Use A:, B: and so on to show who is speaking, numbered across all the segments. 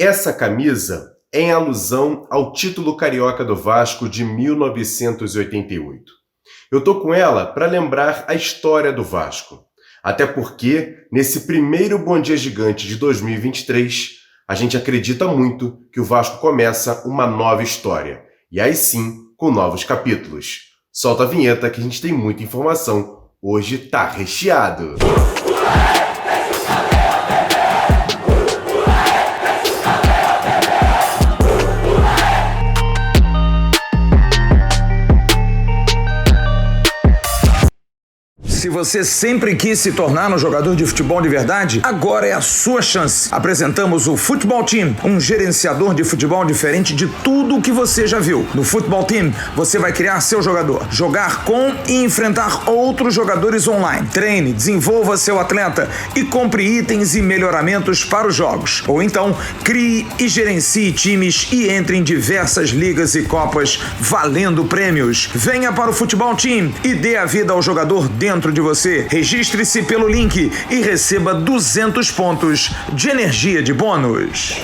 A: Essa camisa é em alusão ao título carioca do Vasco de 1988. Eu tô com ela para lembrar a história do Vasco. Até porque, nesse primeiro Bom Dia Gigante de 2023, a gente acredita muito que o Vasco começa uma nova história. E aí sim, com novos capítulos. Solta a vinheta que a gente tem muita informação. Hoje tá recheado.
B: Se você sempre quis se tornar um jogador de futebol de verdade, agora é a sua chance. Apresentamos o Futebol Team, um gerenciador de futebol diferente de tudo o que você já viu. No Futebol Team, você vai criar seu jogador, jogar com e enfrentar outros jogadores online. Treine, desenvolva seu atleta e compre itens e melhoramentos para os jogos. Ou então, crie e gerencie times e entre em diversas ligas e copas valendo prêmios. Venha para o Futebol Team e dê a vida ao jogador dentro de você. Registre-se pelo link e receba 200 pontos de energia de bônus.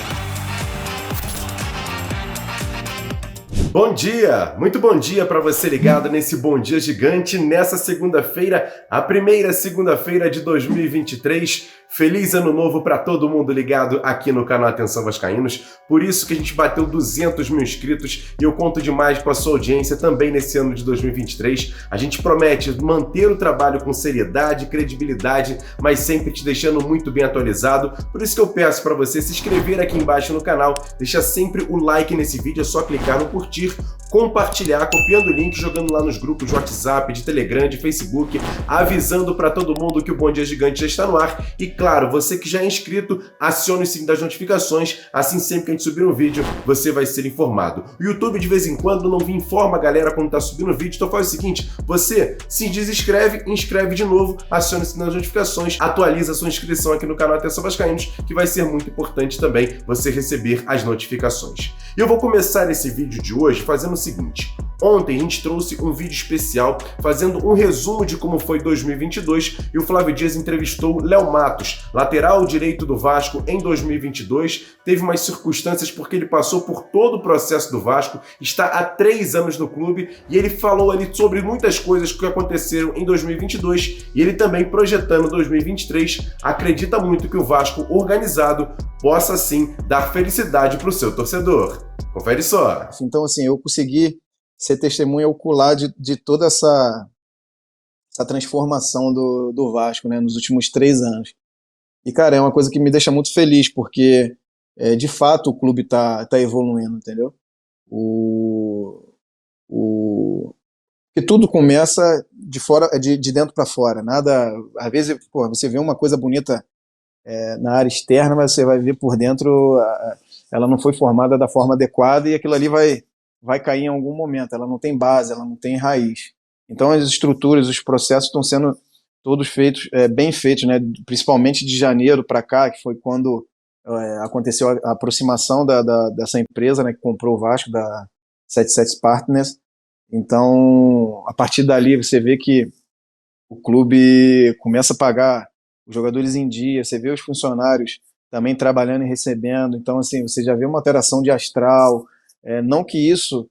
A: Bom dia! Muito bom dia para você ligado nesse Bom Dia Gigante, nessa segunda-feira, a primeira segunda-feira de 2023. Feliz ano novo para todo mundo ligado aqui no canal Atenção Vascaínos. Por isso que a gente bateu 200 mil inscritos e eu conto demais com a sua audiência também nesse ano de 2023. A gente promete manter o trabalho com seriedade, credibilidade, mas sempre te deixando muito bem atualizado. Por isso que eu peço para você se inscrever aqui embaixo no canal, deixar sempre o like nesse vídeo, é só clicar no curtir, compartilhar, copiando o link, jogando lá nos grupos de WhatsApp, de Telegram, de Facebook, avisando para todo mundo que o Bom Dia Gigante já está no ar. E claro, você que já é inscrito, acione o sininho das notificações, assim sempre que a gente subir um vídeo, você vai ser informado. O YouTube de vez em quando não informa a galera quando tá subindo o vídeo, então faz o seguinte, você se desinscreve, inscreve de novo, acione o sininho das notificações, atualiza a sua inscrição aqui no canal Atenção Vascaínos, que vai ser muito importante também você receber as notificações. E eu vou começar esse vídeo de hoje fazendo o seguinte. Ontem a gente trouxe um vídeo especial fazendo um resumo de como foi 2022 e o Flávio Dias entrevistou Léo Matos, lateral direito do Vasco em 2022. Teve umas circunstâncias porque ele passou por todo o processo do Vasco, está há 3 anos no clube e ele falou ali sobre muitas coisas que aconteceram em 2022 e ele também projetando 2023 acredita muito que o Vasco organizado possa sim dar felicidade para o seu torcedor. Confere só.
C: Então assim, eu consegui ser testemunha ocular de toda essa transformação do Vasco, né, nos últimos 3 anos. E, cara, é uma coisa que me deixa muito feliz, porque, de fato, o clube tá evoluindo, entendeu? Porque tudo começa de fora, de dentro para fora. Nada, às vezes, você vê uma coisa bonita na área externa, mas você vai ver por dentro, ela não foi formada da forma adequada e aquilo ali vai cair em algum momento, ela não tem base, ela não tem raiz. Então as estruturas, os processos estão sendo todos feitos, bem feitos, né? Principalmente de janeiro para cá, que foi quando aconteceu a aproximação dessa empresa, né, que comprou o Vasco, da 77 Partners. Então, a partir dali você vê que o clube começa a pagar os jogadores em dia, você vê os funcionários também trabalhando e recebendo, então assim, você já vê uma alteração de astral. Não que isso,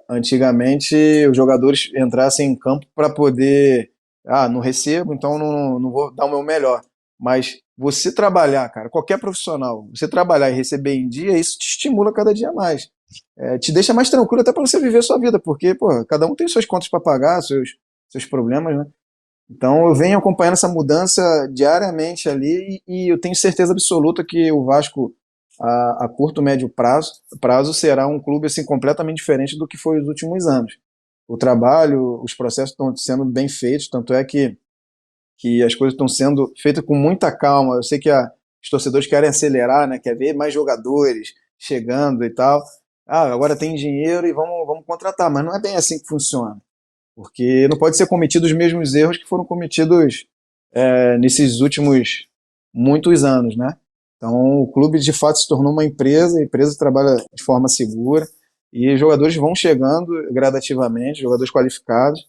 C: antigamente, os jogadores entrassem em campo para poder, não recebo, então não vou dar o meu melhor. Mas você trabalhar, cara, qualquer profissional, você trabalhar e receber em dia, isso te estimula cada dia mais. Te deixa mais tranquilo até para você viver a sua vida, porque, cada um tem suas contas para pagar, seus problemas, né? Então eu venho acompanhando essa mudança diariamente ali e eu tenho certeza absoluta que o Vasco, a curto, médio prazo será um clube assim, completamente diferente do que foi os últimos anos. O trabalho, os processos estão sendo bem feitos, tanto é que as coisas estão sendo feitas com muita calma. Eu sei que os torcedores querem acelerar, né, quer ver mais jogadores chegando e tal. Agora tem dinheiro e vamos contratar, mas não é bem assim que funciona. Porque não pode ser cometido os mesmos erros que foram cometidos nesses últimos muitos anos, né? Então o clube de fato se tornou uma empresa, a empresa trabalha de forma segura e jogadores vão chegando gradativamente, jogadores qualificados,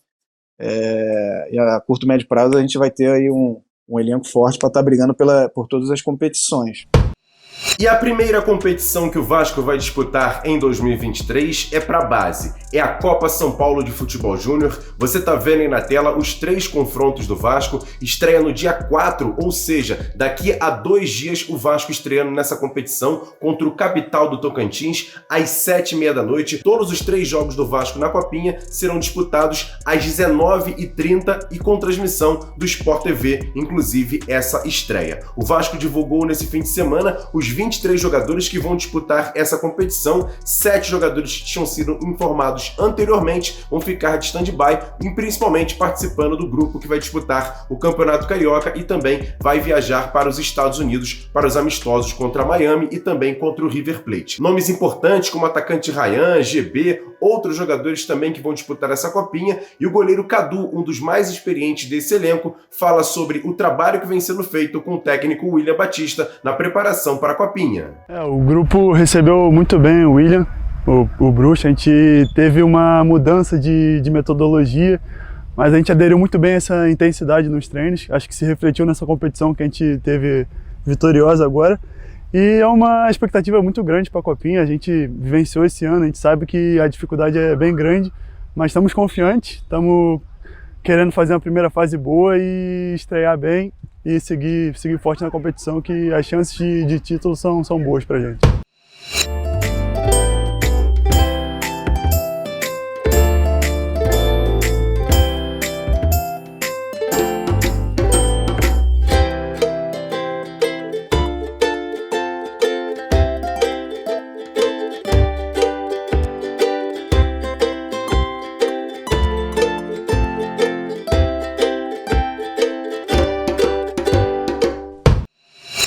C: e a curto e médio prazo a gente vai ter aí um elenco forte para estar brigando por todas as competições.
A: E a primeira competição que o Vasco vai disputar em 2023 é para a base, é a Copa São Paulo de Futebol Júnior. Você tá vendo aí na tela os 3 confrontos do Vasco, estreia no dia 4, ou seja, daqui a 2 dias o Vasco estreando nessa competição contra o Capital do Tocantins, às 7h30 da noite. Todos os 3 jogos do Vasco na Copinha serão disputados às 19h30 e com transmissão do Sport TV, inclusive essa estreia. O Vasco divulgou nesse fim de semana os 23 jogadores que vão disputar essa competição. 7 jogadores que tinham sido informados anteriormente vão ficar de stand-by e principalmente participando do grupo que vai disputar o Campeonato Carioca e também vai viajar para os Estados Unidos para os amistosos contra Miami e também contra o River Plate. Nomes importantes como o atacante Ryan, GB, outros jogadores também que vão disputar essa copinha, e o goleiro Cadu, um dos mais experientes desse elenco, fala sobre o trabalho que vem sendo feito com o técnico William Batista na preparação para a copinha.
D: O grupo recebeu muito bem o William, o Bruxo. A gente teve uma mudança de metodologia, mas a gente aderiu muito bem a essa intensidade nos treinos. Acho que se refletiu nessa competição que a gente teve vitoriosa agora. E é uma expectativa muito grande para a Copinha. A gente vivenciou esse ano, a gente sabe que a dificuldade é bem grande, mas estamos confiantes, estamos querendo fazer uma primeira fase boa e estrear bem e seguir forte na competição, que as chances de título são boas para a gente.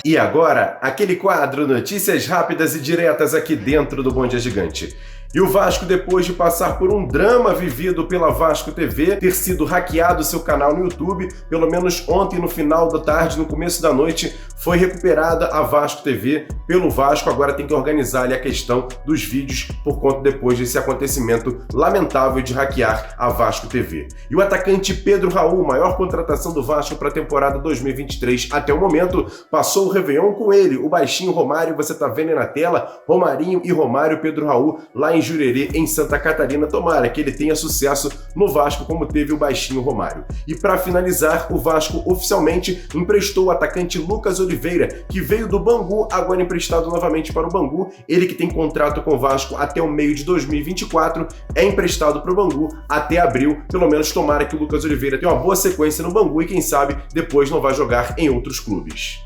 A: E agora, aquele quadro Notícias Rápidas e Diretas aqui dentro do Bom Dia Gigante. E o Vasco, depois de passar por um drama vivido pela Vasco TV, ter sido hackeado seu canal no YouTube, pelo menos ontem no final da tarde, no começo da noite, foi recuperada a Vasco TV pelo Vasco. Agora tem que organizar ali a questão dos vídeos por conta depois desse acontecimento lamentável de hackear a Vasco TV. E o atacante Pedro Raul, maior contratação do Vasco para a temporada 2023 até o momento, passou o Réveillon com ele, o baixinho Romário. Você tá vendo aí na tela, Romarinho e Romário, Pedro Raul, lá em Jurerê, em Santa Catarina. Tomara que ele tenha sucesso no Vasco como teve o baixinho Romário. E para finalizar, o Vasco oficialmente emprestou o atacante Lucas Oliveira, que veio do Bangu, agora emprestado novamente para o Bangu. Ele que tem contrato com o Vasco até o meio de 2024, é emprestado para o Bangu até abril. Pelo menos tomara que o Lucas Oliveira tenha uma boa sequência no Bangu e quem sabe depois não vai jogar em outros clubes.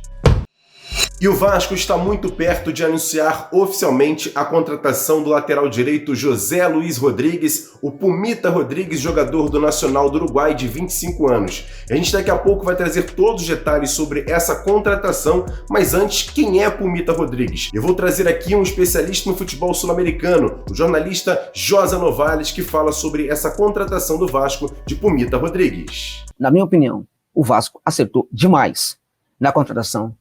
A: E o Vasco está muito perto de anunciar oficialmente a contratação do lateral direito José Luiz Rodrigues, o Pumita Rodrigues, jogador do Nacional do Uruguai de 25 anos. A gente daqui a pouco vai trazer todos os detalhes sobre essa contratação, mas antes, quem é Pumita Rodrigues? Eu vou trazer aqui um especialista no futebol sul-americano, o jornalista Josa Novales, que fala sobre essa contratação do Vasco de Pumita Rodrigues.
E: Na minha opinião, o Vasco acertou demais na contratação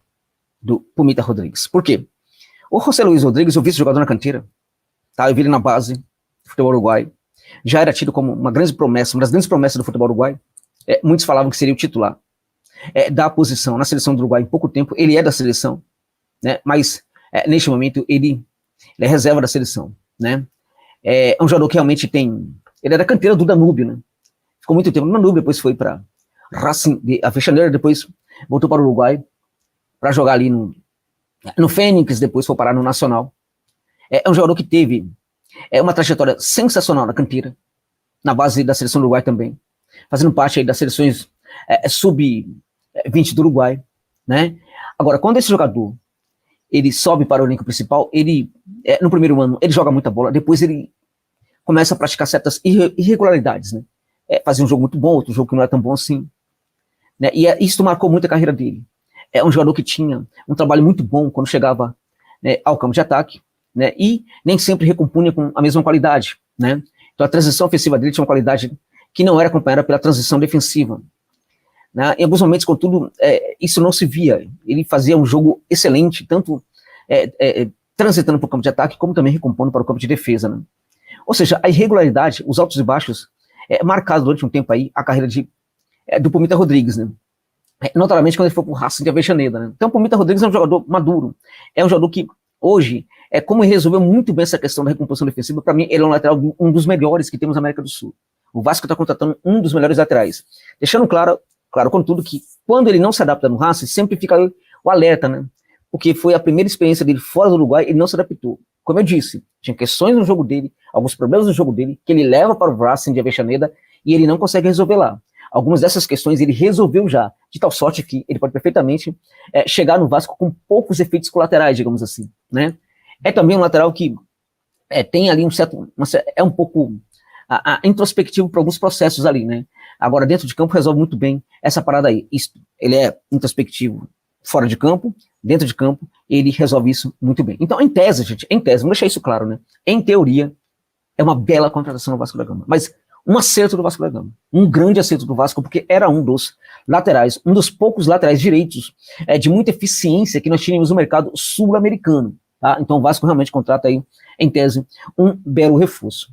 E: do Pumita Rodrigues. Por quê? O José Luiz Rodrigues, eu vi esse jogador na canteira, tá? Eu vi ele na base do futebol uruguaio, já era tido como uma grande promessa, uma das grandes promessas do futebol uruguaio. Muitos falavam que seria o titular da posição na seleção do Uruguai em pouco tempo. Ele é da seleção, né? Mas neste momento ele é reserva da seleção, né? É um jogador que realmente ele é da canteira do Danúbio, né? Ficou muito tempo no Danúbio, depois foi para Racing de Avejaneira, depois voltou para o Uruguai para jogar ali no Fênix, depois foi parar no Nacional. É um jogador que teve uma trajetória sensacional na canteira, na base da seleção do Uruguai também, fazendo parte aí das seleções sub-20 do Uruguai, né? Agora, quando esse jogador ele sobe para o elenco principal, ele, no primeiro ano, ele joga muita bola, depois ele começa a praticar certas irregularidades, né? Fazia um jogo muito bom, outro jogo que não era tão bom assim, né? E isso marcou muito a carreira dele. É um jogador que tinha um trabalho muito bom quando chegava, né, ao campo de ataque, né, e nem sempre recompunha com a mesma qualidade, né? Então a transição ofensiva dele tinha uma qualidade que não era acompanhada pela transição defensiva, né? Em alguns momentos, contudo, isso não se via. Ele fazia um jogo excelente, tanto transitando para o campo de ataque, como também recompondo para o campo de defesa, né? Ou seja, a irregularidade, os altos e baixos, marcaram durante um tempo aí a carreira do Pumita Rodrigues, né? notadamente quando ele foi pro Racing de Avellaneda, né? Então o Pumita Rodrigues é um jogador maduro, é um jogador que hoje, como ele resolveu muito bem essa questão da recomposição defensiva, para mim ele é um lateral, um dos melhores que temos na América do Sul. O Vasco está contratando um dos melhores laterais, deixando claro, contudo, que quando ele não se adapta no Racing, sempre fica o alerta, né? Porque foi a primeira experiência dele fora do Uruguai, ele não se adaptou. Como eu disse, tinha questões no jogo dele, alguns problemas no jogo dele, que ele leva para o Racing de Avellaneda e ele não consegue resolver lá. Algumas dessas questões ele resolveu já, de tal sorte que ele pode perfeitamente chegar no Vasco com poucos efeitos colaterais, digamos assim, né? É também um lateral que tem ali um pouco introspectivo para alguns processos ali, né? Agora, dentro de campo, resolve muito bem essa parada aí. Ele é introspectivo fora de campo, dentro de campo, ele resolve isso muito bem. Então, em tese, gente, vamos deixar isso claro, né? Em teoria, é uma bela contratação do Vasco da Gama, mas um acerto do Vasco da Gama, um grande acerto do Vasco, porque era um dos laterais, um dos poucos laterais direitos de muita eficiência que nós tínhamos no mercado sul-americano, tá? Então o Vasco realmente contrata aí, em tese, um belo reforço.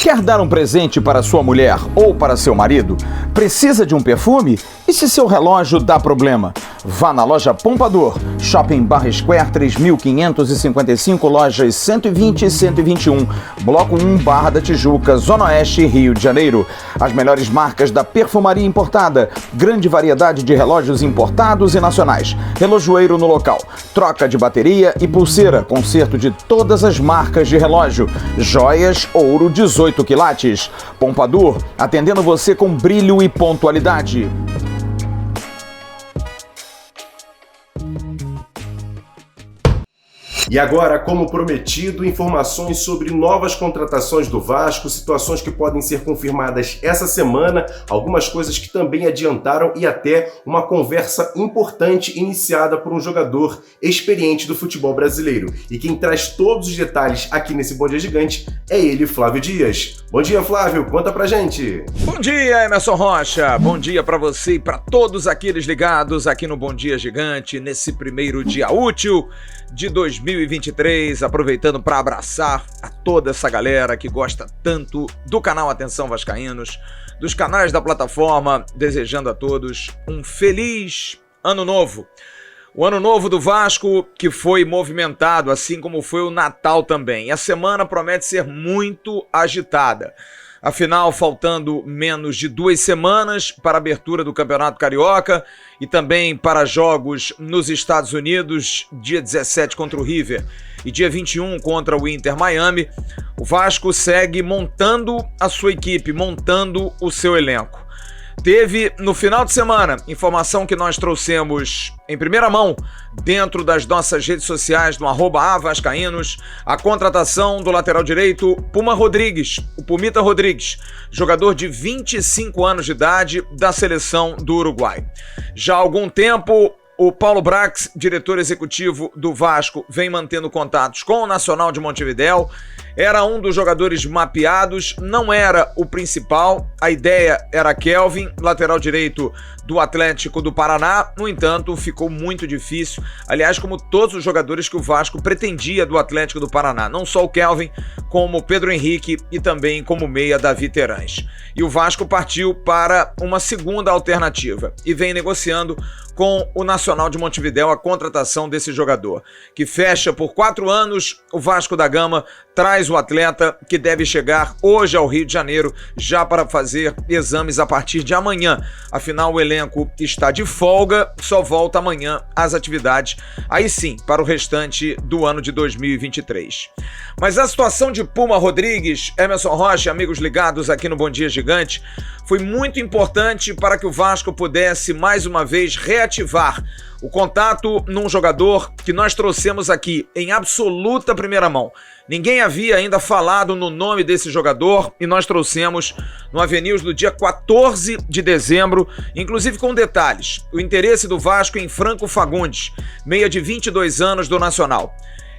B: Quer dar um presente para sua mulher ou para seu marido? Precisa de um perfume? E se seu relógio dá problema? Vá na loja Pompador, Shopping Barra Square 3555, lojas 120 e 121, Bloco 1, Barra da Tijuca, Zona Oeste, Rio de Janeiro. As melhores marcas da perfumaria importada, grande variedade de relógios importados e nacionais, relojoeiro no local, troca de bateria e pulseira, conserto de todas as marcas de relógio, joias, ouro 18 quilates. Pompador, atendendo você com brilho e pontualidade.
A: E agora, como prometido, informações sobre novas contratações do Vasco, situações que podem ser confirmadas essa semana, algumas coisas que também adiantaram e até uma conversa importante iniciada por um jogador experiente do futebol brasileiro. E quem traz todos os detalhes aqui nesse Bom Dia Gigante é ele, Flávio Dias. Bom dia, Flávio, conta pra gente.
B: Bom dia, Emerson Rocha. Bom dia pra você e pra todos aqueles ligados aqui no Bom Dia Gigante, nesse primeiro dia útil de 2023, aproveitando para abraçar a toda essa galera que gosta tanto do canal Atenção Vascaínos, dos canais da plataforma, desejando a todos um feliz ano novo. O ano novo do Vasco que foi movimentado, assim como foi o Natal também. E a semana promete ser muito agitada. Afinal, faltando menos de 2 semanas para a abertura do Campeonato Carioca e também para jogos nos Estados Unidos, dia 17 contra o River e dia 21 contra o Inter Miami, o Vasco segue montando a sua equipe, montando o seu elenco. Teve, no final de semana, informação que nós trouxemos em primeira mão, dentro das nossas redes sociais, no @avascaínos, a contratação do lateral direito Puma Rodrigues, o Pumita Rodrigues, jogador de 25 anos de idade da seleção do Uruguai. Já há algum tempo, o Paulo Brax, diretor executivo do Vasco, vem mantendo contatos com o Nacional de Montevidéu. Era um dos jogadores mapeados, não era o principal. A ideia era Kelvin, lateral direito do Atlético do Paraná. No entanto, ficou muito difícil. Aliás, como todos os jogadores que o Vasco pretendia do Atlético do Paraná. Não só o Kelvin, como o Pedro Henrique e também como meia Davi Terãs. E o Vasco partiu para uma segunda alternativa e vem negociando com o Nacional de Montevidéu a contratação desse jogador, que fecha por 4 anos. O Vasco da Gama traz o atleta, que deve chegar hoje ao Rio de Janeiro, já para fazer exames a partir de amanhã. Afinal, o elenco está de folga, só volta amanhã às atividades, aí sim, para o restante do ano de 2023. Mas a situação de Puma Rodrigues, Emerson Rocha, amigos ligados aqui no Bom Dia Gigante, foi muito importante para que o Vasco pudesse, mais uma vez, reativar o contato num jogador que nós trouxemos aqui em absoluta primeira mão. Ninguém havia ainda falado no nome desse jogador e nós trouxemos no Avenews no dia 14 de dezembro, inclusive com detalhes. O interesse do Vasco em Franco Fagundes, meia de 22 anos do Nacional.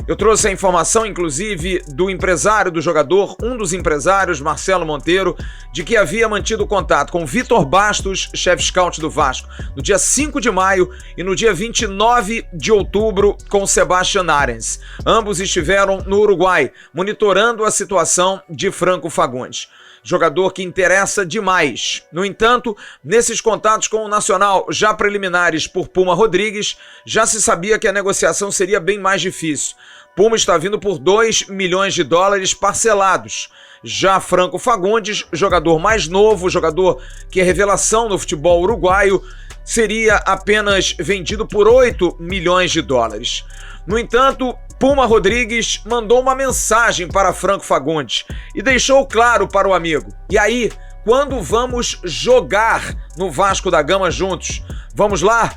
B: Eu trouxe a informação, inclusive, do empresário do jogador, um dos empresários, Marcelo Monteiro, de que havia mantido contato com Vitor Bastos, chefe scout do Vasco, no dia 5 de maio e no dia 29 de outubro com Sebastian Arens. Ambos estiveram no Uruguai, monitorando a situação de Franco Fagundes. Jogador que interessa demais. No entanto, nesses contatos com o Nacional, já preliminares por Puma Rodrigues, já se sabia que a negociação seria bem mais difícil. Puma está vindo por 2 milhões de dólares parcelados. Já Franco Fagundes, jogador mais novo, jogador que é revelação no futebol uruguaio, seria apenas vendido por 8 milhões de dólares. No entanto, Puma Rodrigues mandou uma mensagem para Franco Fagundes e deixou claro para o amigo: e aí, quando vamos jogar no Vasco da Gama juntos? Vamos lá?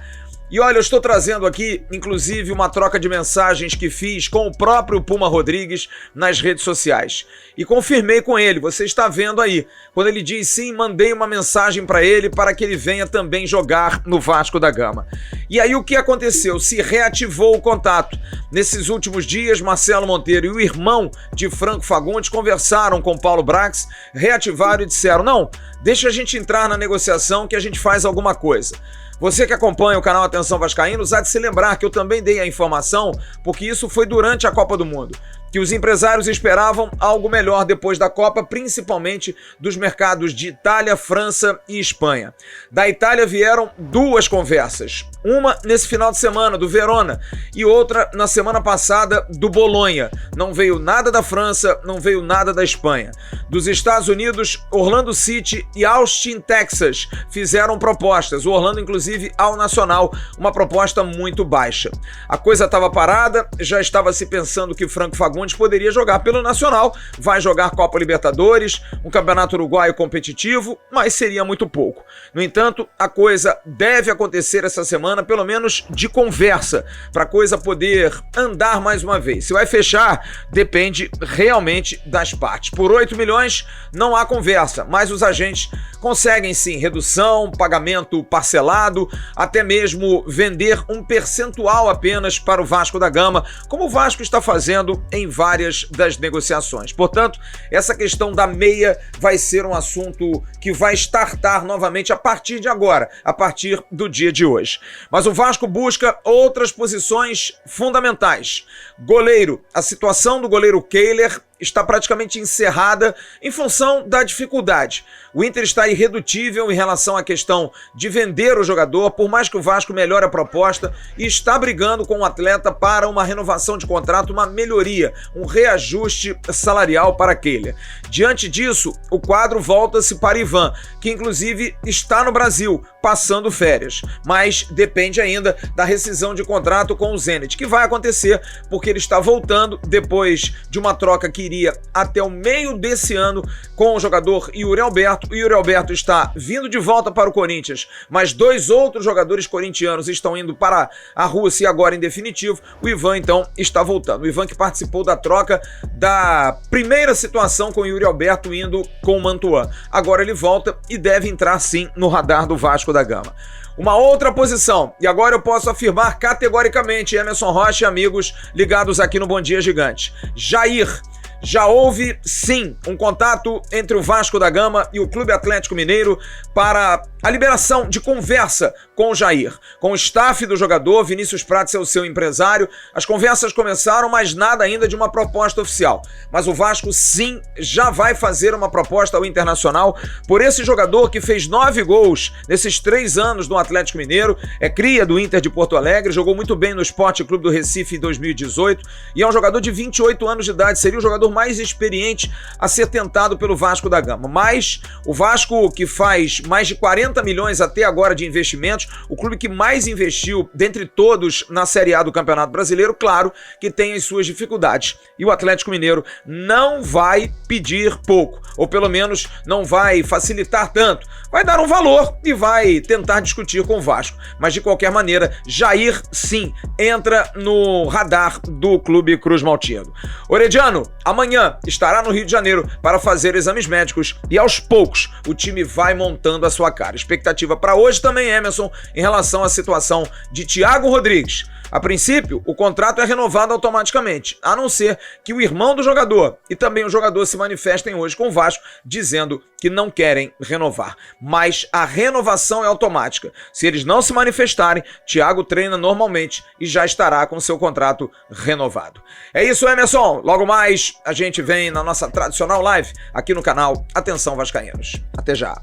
B: E olha, eu estou trazendo aqui, inclusive, uma troca de mensagens que fiz com o próprio Puma Rodrigues nas redes sociais. E confirmei com ele, você está vendo aí. Quando ele diz sim, mandei uma mensagem para ele para que ele venha também jogar no Vasco da Gama. E aí o que aconteceu? Se reativou o contato. Nesses últimos dias, Marcelo Monteiro e o irmão de Franco Fagundes conversaram com Paulo Brax, reativaram e disseram: não, deixa a gente entrar na negociação que a gente faz alguma coisa. Você que acompanha o canal Atenção Vascaínos há de se lembrar que eu também dei a informação, porque isso foi durante a Copa do Mundo, que os empresários esperavam algo melhor depois da Copa, principalmente dos mercados de Itália, França e Espanha. Da Itália vieram 2 conversas, uma nesse final de semana do Verona e outra na semana passada do Bolonha. Não veio nada da França, não veio nada da Espanha. Dos Estados Unidos, Orlando City e Austin, Texas fizeram propostas, o Orlando inclusive ao Nacional, uma proposta muito baixa. A coisa estava parada, já estava se pensando que Franco Fagundes poderia jogar pelo Nacional, vai jogar Copa Libertadores, um campeonato uruguaio competitivo, mas seria muito pouco. No entanto, a coisa deve acontecer essa semana, pelo menos de conversa, para a coisa poder andar mais uma vez. Se vai fechar, depende realmente das partes. Por 8 milhões não há conversa, mas os agentes conseguem sim redução, pagamento parcelado, até mesmo vender um percentual apenas para o Vasco da Gama, como o Vasco está fazendo em várias das negociações. Portanto, essa questão da meia vai ser um assunto que vai startar novamente a partir de agora, a partir do dia de hoje. Mas o Vasco busca outras posições fundamentais. Goleiro, a situação do goleiro Kehler está praticamente encerrada em função da dificuldade. O Inter está irredutível em relação à questão de vender o jogador, por mais que o Vasco melhore a proposta, e está brigando com o atleta para uma renovação de contrato, uma melhoria, um reajuste salarial para Kehler. Diante disso, o quadro volta-se para Ivan, que inclusive está no Brasil, passando férias, mas depende ainda da rescisão de contrato com o Zenit, que vai acontecer porque ele está voltando depois de uma troca que iria até o meio desse ano com o jogador Yuri Alberto. O Yuri Alberto está vindo de volta para o Corinthians, mas 2 outros jogadores corintianos estão indo para a Rússia e agora em definitivo o Ivan então está voltando. O Ivan que participou da troca da primeira situação com o Yuri Alberto indo com o Mantuan. Agora ele volta e deve entrar sim no radar do Vasco da Gama. Uma outra posição, e agora eu posso afirmar categoricamente, Emerson Rocha e amigos ligados aqui no Bom Dia Gigante: Jair. Já houve, sim, um contato entre o Vasco da Gama e o Clube Atlético Mineiro para a liberação de conversa com o Jair. Com o staff do jogador, Vinícius Prates é o seu empresário. As conversas começaram, mas nada ainda de uma proposta oficial. Mas o Vasco, sim, já vai fazer uma proposta ao Internacional por esse jogador que fez 9 gols nesses 3 anos no Atlético Mineiro, é cria do Inter de Porto Alegre, jogou muito bem no Sport Clube do Recife em 2018 e é um jogador de 28 anos de idade, seria o jogador mais experiente a ser tentado pelo Vasco da Gama. Mas o Vasco, que faz mais de 40 milhões até agora de investimentos, o clube que mais investiu dentre todos na Série A do Campeonato Brasileiro, claro que tem as suas dificuldades. E o Atlético Mineiro não vai pedir pouco, ou pelo menos não vai facilitar tanto. Vai dar um valor e vai tentar discutir com o Vasco. Mas de qualquer maneira, Jair sim entra no radar do Clube Cruz Maltino. Orediano, amanhã amanhã estará no Rio de Janeiro para fazer exames médicos e aos poucos o time vai montando a sua cara. Expectativa para hoje também, Emerson, em relação à situação de Thiago Rodrigues. A princípio, o contrato é renovado automaticamente, a não ser que o irmão do jogador e também o jogador se manifestem hoje com o Vasco, dizendo que não querem renovar. Mas a renovação é automática. Se eles não se manifestarem, Thiago treina normalmente e já estará com seu contrato renovado. É isso, Emerson. Logo mais, a gente vem na nossa tradicional live aqui no canal Atenção Vascaínos. Até já.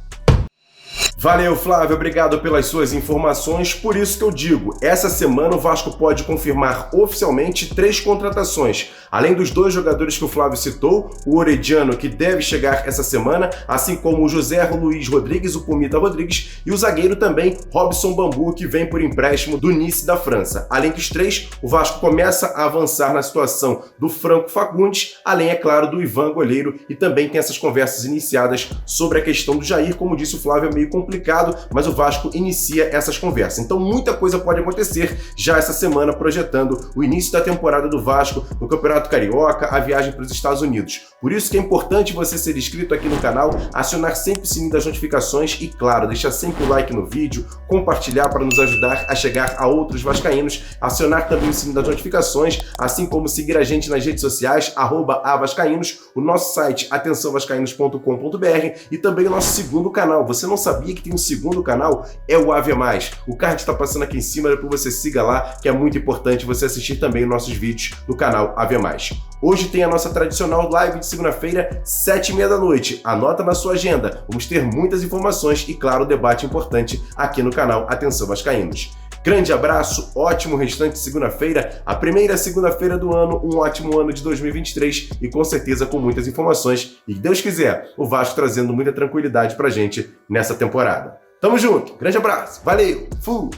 A: Valeu, Flávio, obrigado pelas suas informações. Por isso que eu digo, essa semana o Vasco pode confirmar oficialmente 3 contratações. Além dos 2 jogadores que o Flávio citou, o Orediano, que deve chegar essa semana, assim como o José Luiz Rodrigues, o Pumita Rodrigues, e o zagueiro também, Robson Bambu, que vem por empréstimo do Nice da França. Além dos 3, o Vasco começa a avançar na situação do Franco Fagundes, além, é claro, do Ivan Goleiro, e também tem essas conversas iniciadas sobre a questão do Jair. Como disse o Flávio, é meio complicado, mas o Vasco inicia essas conversas. Então muita coisa pode acontecer já essa semana, projetando o início da temporada do Vasco no Campeonato Carioca, a viagem para os Estados Unidos. Por isso que é importante você ser inscrito aqui no canal, acionar sempre o sininho das notificações e, claro, deixar sempre o like no vídeo, compartilhar para nos ajudar a chegar a outros vascaínos, acionar também o sininho das notificações, assim como seguir a gente nas redes sociais, @avascaínos, o nosso site atençãovascaínos.com.br e também o nosso segundo canal. Você não sabia que tem um segundo canal? É o Ave Mais. O card está passando aqui em cima, depois você siga lá, que é muito importante você assistir também nossos vídeos no canal Ave Mais. Hoje tem a nossa tradicional live de segunda-feira, 7h30 da noite. Anota na sua agenda. Vamos ter muitas informações e, claro, debate importante aqui no canal Atenção Vascaínos. Grande abraço, ótimo restante de segunda-feira, a primeira segunda-feira do ano, um ótimo ano de 2023 e com certeza com muitas informações. E Deus quiser, o Vasco trazendo muita tranquilidade pra gente nessa temporada. Tamo junto, grande abraço, valeu, fui!